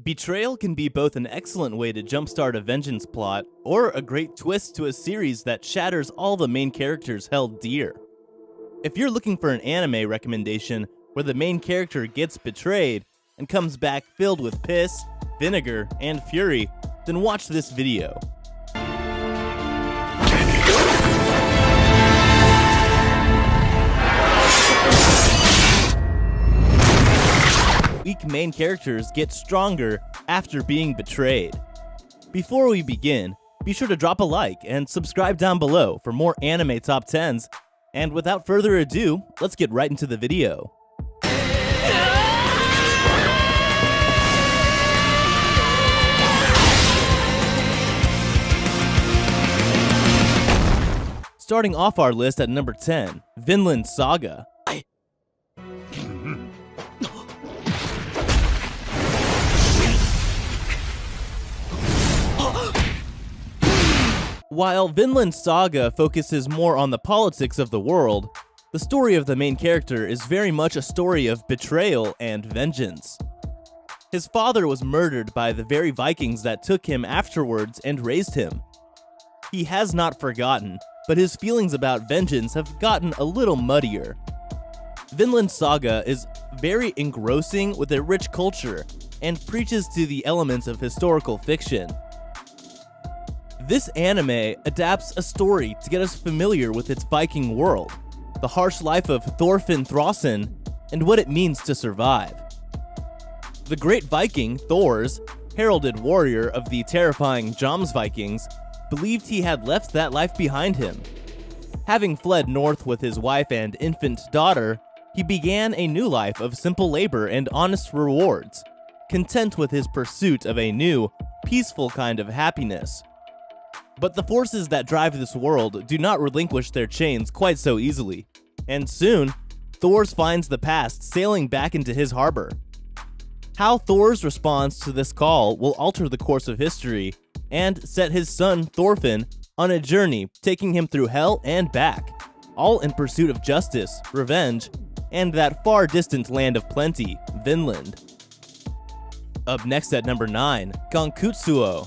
Betrayal can be both an excellent way to jumpstart a vengeance plot, or a great twist to a series that shatters all the main characters held dear. If you're looking for an anime recommendation where the main character gets betrayed and comes back filled with piss, vinegar, and fury, then watch this video. Weak main characters get stronger after being betrayed. Before we begin, be sure to drop a like and subscribe down below for more anime top 10s. And without further ado, let's get right into the video. Starting off our list at number 10, Vinland Saga. While Vinland Saga focuses more on the politics of the world, the story of the main character is very much a story of betrayal and vengeance. His father was murdered by the very Vikings that took him afterwards and raised him. He has not forgotten, but his feelings about vengeance have gotten a little muddier. Vinland Saga is very engrossing with a rich culture and preaches to the elements of historical fiction. This anime adapts a story to get us familiar with its Viking world, the harsh life of Thorfinn Throsson, and what it means to survive. The great Viking, Thors, heralded warrior of the terrifying Jomsvikings, believed he had left that life behind him. Having fled north with his wife and infant daughter, he began a new life of simple labor and honest rewards, content with his pursuit of a new, peaceful kind of happiness. But the forces that drive this world do not relinquish their chains quite so easily, and soon, Thors finds the past sailing back into his harbor. How Thors responds to this call will alter the course of history and set his son Thorfinn on a journey taking him through hell and back, all in pursuit of justice, revenge, and that far distant land of plenty, Vinland. Up next at number 9, Gankutsuou.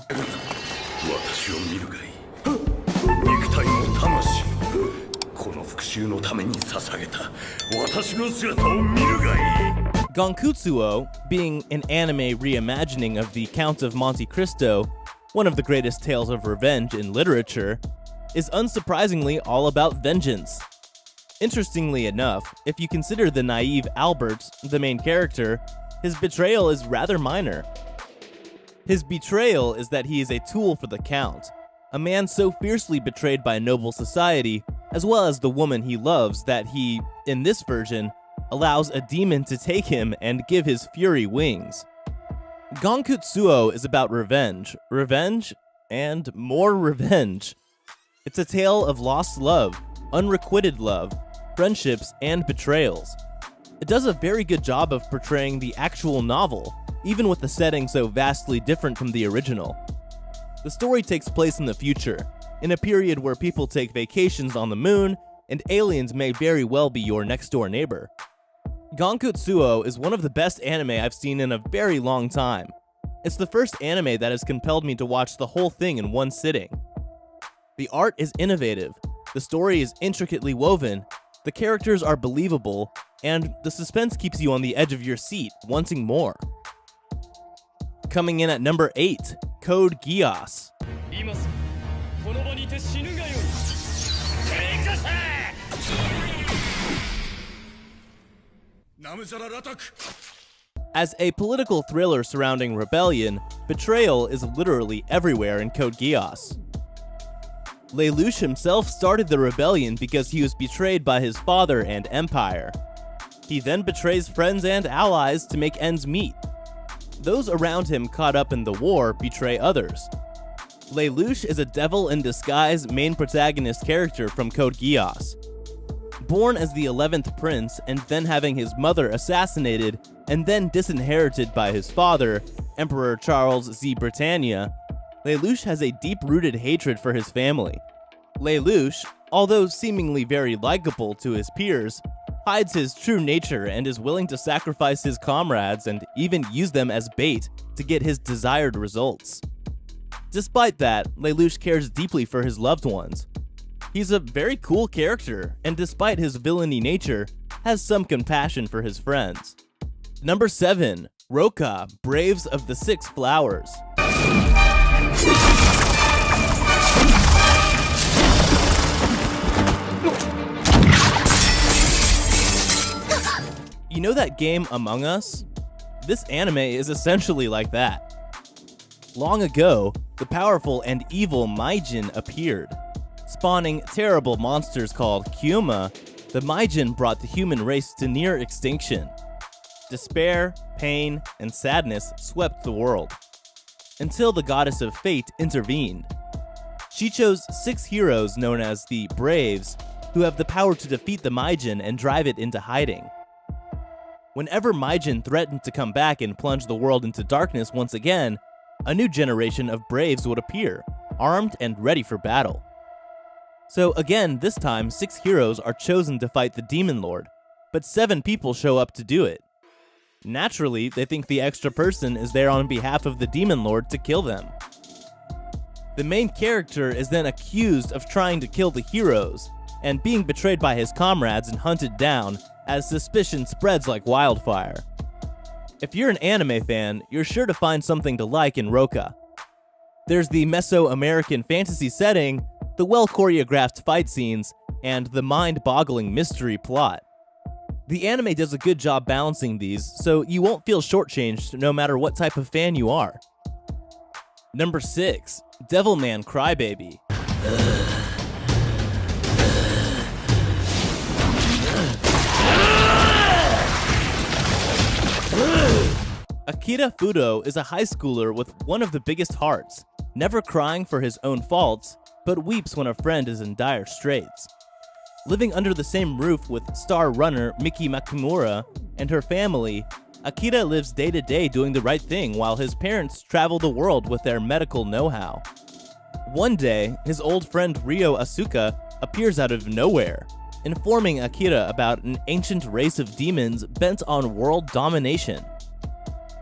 私を見るがいい肉体も魂もこの復讐のために捧げた私の姿を見るがいい Gankutsuou, being an anime reimagining of the Count of Monte Cristo, one of the greatest tales of revenge in literature, is unsurprisingly all about vengeance. Interestingly enough, if you consider the naive Albert, the main character, his betrayal is rather minor. His betrayal is that he is a tool for the Count, a man so fiercely betrayed by noble society, as well as the woman he loves, that he, in this version, allows a demon to take him and give his fury wings. Gankutsuou is about revenge, and more revenge. It's a tale of lost love, unrequited love, friendships, and betrayals. It does a very good job of portraying the actual novel, even with the setting so vastly different from the original. The story takes place in the future, in a period where people take vacations on the moon, and aliens may very well be your next-door neighbor. Gankutsuou is one of the best anime I've seen in a very long time. It's the first anime that has compelled me to watch the whole thing in one sitting. The art is innovative, the story is intricately woven, the characters are believable, and the suspense keeps you on the edge of your seat, wanting more. Coming in at number 8, Code Geass. As a political thriller surrounding rebellion, betrayal is literally everywhere in Code Geass. Lelouch himself started the rebellion because he was betrayed by his father and empire. He then betrays friends and allies to make ends meet. Those around him caught up in the war betray others. Lelouch is a devil in disguise main protagonist character from Code Geass. Born as the 11th prince and then having his mother assassinated and then disinherited by his father, Emperor Charles Z. Britannia, Lelouch has a deep-rooted hatred for his family. Lelouch, although seemingly very likable to his peers, hides his true nature and is willing to sacrifice his comrades and even use them as bait to get his desired results. Despite that, Lelouch cares deeply for his loved ones. He's a very cool character, and despite his villainy nature, has some compassion for his friends. Number 7. Roka, Braves of the Six Flowers. You know that game Among Us? This anime is essentially like that. Long ago, the powerful and evil Maijin appeared. Spawning terrible monsters called Kyuma, the Maijin brought the human race to near extinction. Despair, pain, and sadness swept the world, until the goddess of fate intervened. She chose 6 heroes known as the Braves, who have the power to defeat the Maijin and drive it into hiding. Whenever Maijin threatened to come back and plunge the world into darkness once again, a new generation of Braves would appear, armed and ready for battle. So again, this time, 6 heroes are chosen to fight the Demon Lord, but 7 people show up to do it. Naturally, they think the extra person is there on behalf of the Demon Lord to kill them. The main character is then accused of trying to kill the heroes, and being betrayed by his comrades and hunted down, as suspicion spreads like wildfire. If you're an anime fan, you're sure to find something to like in Roka. There's the Mesoamerican fantasy setting, the well-choreographed fight scenes, and the mind-boggling mystery plot. The anime does a good job balancing these, so you won't feel shortchanged no matter what type of fan you are. Number 6. Devilman Crybaby. Akira Fudo is a high schooler with one of the biggest hearts, never crying for his own faults, but weeps when a friend is in dire straits. Living under the same roof with star runner Miki Makimura and her family, Akira lives day to day doing the right thing while his parents travel the world with their medical know-how. One day, his old friend Ryo Asuka appears out of nowhere, informing Akira about an ancient race of demons bent on world domination.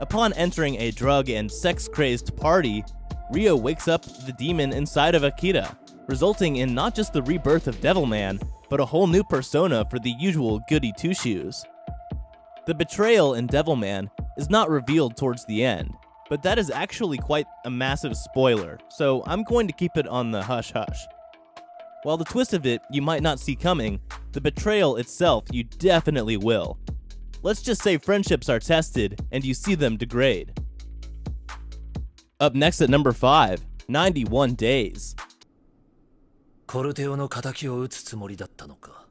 Upon entering a drug and sex-crazed party, Ryo wakes up the demon inside of Akira, resulting in not just the rebirth of Devilman, but a whole new persona for the usual goody two-shoes. The betrayal in Devilman is not revealed towards the end, but that is actually quite a massive spoiler, so I'm going to keep it on the hush-hush. While the twist of it you might not see coming, the betrayal itself you definitely will. Let's just say friendships are tested, and you see them degrade. Up next at number 5, 91 Days. コルテオの仇を討つつもりだったのか。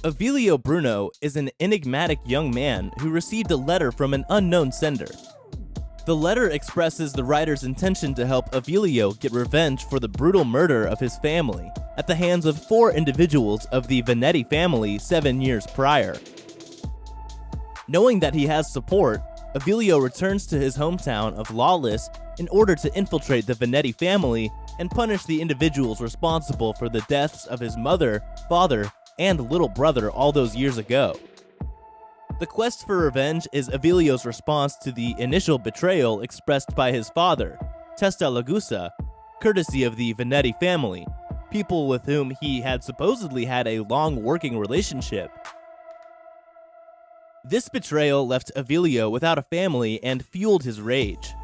Avilio Bruno is an enigmatic young man who received a letter from an unknown sender. The letter expresses the writer's intention to help Avilio get revenge for the brutal murder of his family at the hands of 4 individuals of the Venetti family 7 years prior. Knowing that he has support, Avilio returns to his hometown of Lawless in order to infiltrate the Venetti family and punish the individuals responsible for the deaths of his mother, father, and little brother all those years ago. The quest for revenge is Avilio's response to the initial betrayal expressed by his father, Testa Lagusa, courtesy of the Venetti family, people with whom he had supposedly had a long working relationship. This betrayal left Avilio without a family and fueled his rage.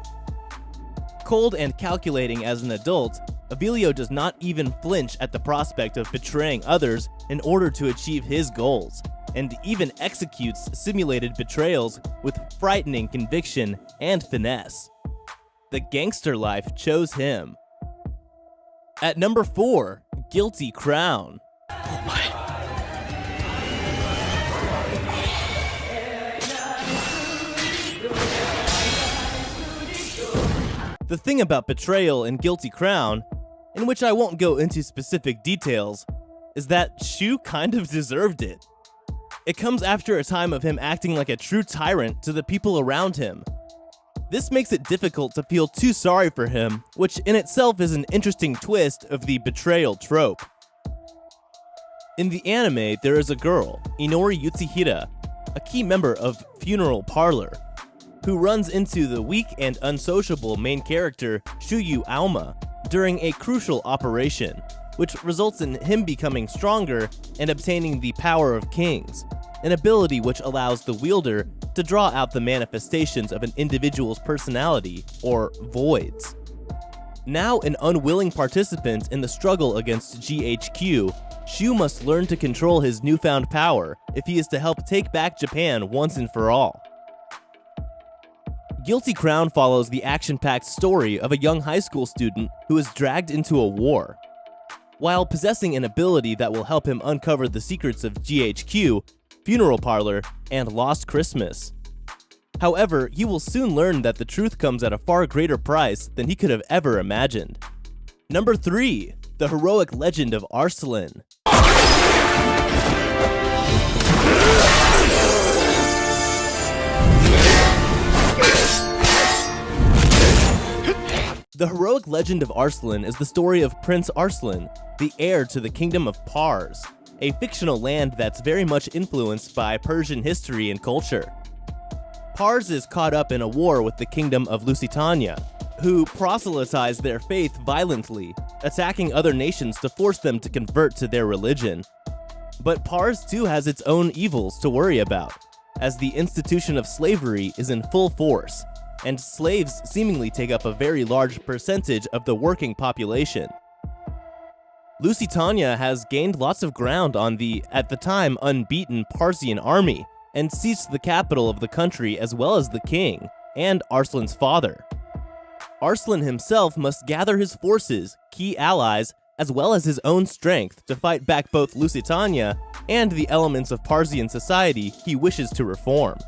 Cold and calculating as an adult, Avilio does not even flinch at the prospect of betraying others in order to achieve his goals, and even executes simulated betrayals with frightening conviction and finesse. The gangster life chose him. At number 4, Guilty Crown. The thing about betrayal in Guilty Crown, in which I won't go into specific details, is that Shu kind of deserved it. It comes after a time of him acting like a true tyrant to the people around him. This makes it difficult to feel too sorry for him, which in itself is an interesting twist of the betrayal trope. In the anime, there is a girl, Inori Yutsuhira, a key member of Funeral Parlor, who runs into the weak and unsociable main character Shuyu Aoma during a crucial operation, which results in him becoming stronger and obtaining the Power of Kings, an ability which allows the wielder to draw out the manifestations of an individual's personality, or voids. Now an unwilling participant in the struggle against GHQ, Shu must learn to control his newfound power if he is to help take back Japan once and for all. Guilty Crown follows the action-packed story of a young high school student who is dragged into a war. While possessing an ability that will help him uncover the secrets of GHQ, Funeral Parlor, and Lost Christmas. However, he will soon learn that the truth comes at a far greater price than he could have ever imagined. Number 3. The Heroic Legend of Arslan. The Heroic Legend of Arslan is the story of Prince Arslan, the heir to the Kingdom of Pars, a fictional land that's very much influenced by Persian history and culture. Pars is caught up in a war with the Kingdom of Lusitania, who proselytize their faith violently, attacking other nations to force them to convert to their religion. But Pars too has its own evils to worry about, as the institution of slavery is in full force, and slaves seemingly take up a very large percentage of the working population. Lusitania has gained lots of ground on the, at the time, unbeaten Parsian army, and seized the capital of the country as well as the king, and Arslan's father. Arslan himself must gather his forces, key allies, as well as his own strength to fight back both Lusitania and the elements of Parsian society he wishes to reform.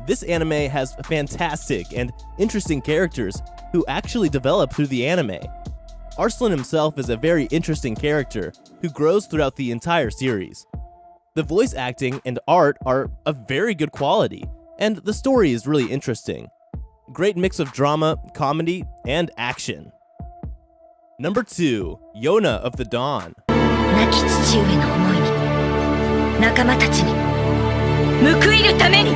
This anime has fantastic and interesting characters who actually develop through the anime. Arslan himself is a very interesting character who grows throughout the entire series. The voice acting and art are of very good quality, and the story is really interesting. Great mix of drama, comedy, and action. Number 2. Yona of the Dawn. 亡き父上の思いに、仲間たちに報いるために。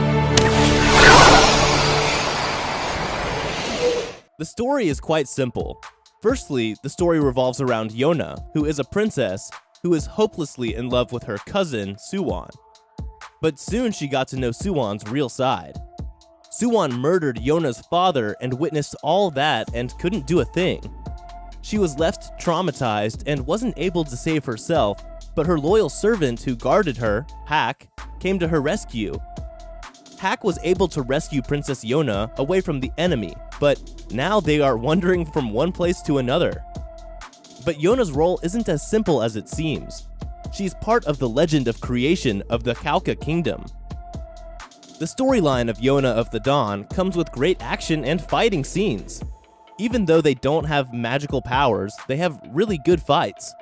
The story is quite simple. Firstly, the story revolves around Yona, who is a princess who is hopelessly in love with her cousin, Suwon. But soon she got to know Suwon's real side. Suwon murdered Yona's father and witnessed all that and couldn't do a thing. She was left traumatized and wasn't able to save herself, but her loyal servant who guarded her, Hak, came to her rescue. Hak was able to rescue Princess Yona away from the enemy, but now they are wandering from one place to another. But Yona's role isn't as simple as it seems. She's part of the legend of creation of the Khalqa Kingdom. The storyline of Yona of the Dawn comes with great action and fighting scenes. Even though they don't have magical powers, they have really good fights.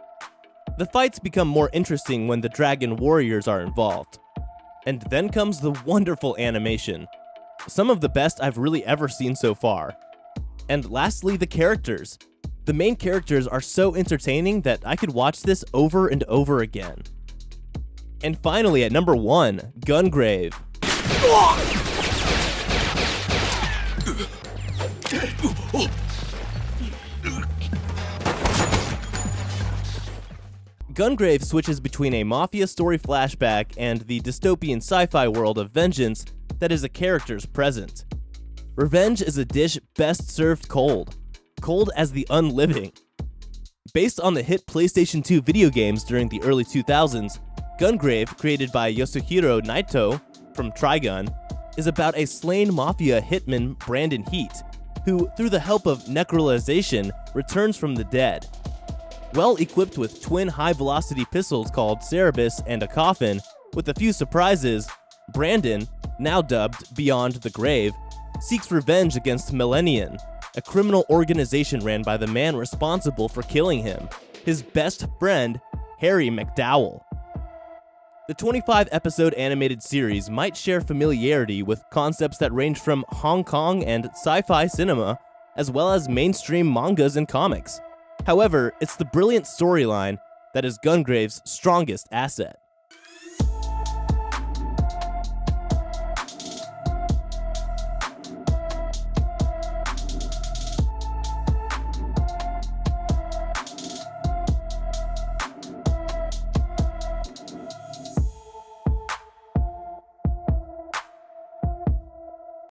The fights become more interesting when the dragon warriors are involved. And then comes the wonderful animation. Some of the best I've really ever seen so far. And lastly, the characters. The main characters are so entertaining that I could watch this over and over again. And finally, at number 1, Gungrave. Gungrave switches between a mafia story flashback and the dystopian sci-fi world of vengeance that is a character's present. Revenge is a dish best served cold. Cold as the unliving. Based on the hit PlayStation 2 video games during the early 2000s, Gungrave, created by Yosuhiro Naito from Trigun, is about a slain mafia hitman Brandon Heat, who, through the help of necrolization, returns from the dead. Well equipped with twin high-velocity pistols called Cerebus and a coffin, with a few surprises, Brandon, now dubbed Beyond the Grave, seeks revenge against Millennium, a criminal organization ran by the man responsible for killing him, his best friend, Harry McDowell. The 25-episode animated series might share familiarity with concepts that range from Hong Kong and sci-fi cinema, as well as mainstream mangas and comics. However, it's the brilliant storyline that is Gungrave's strongest asset.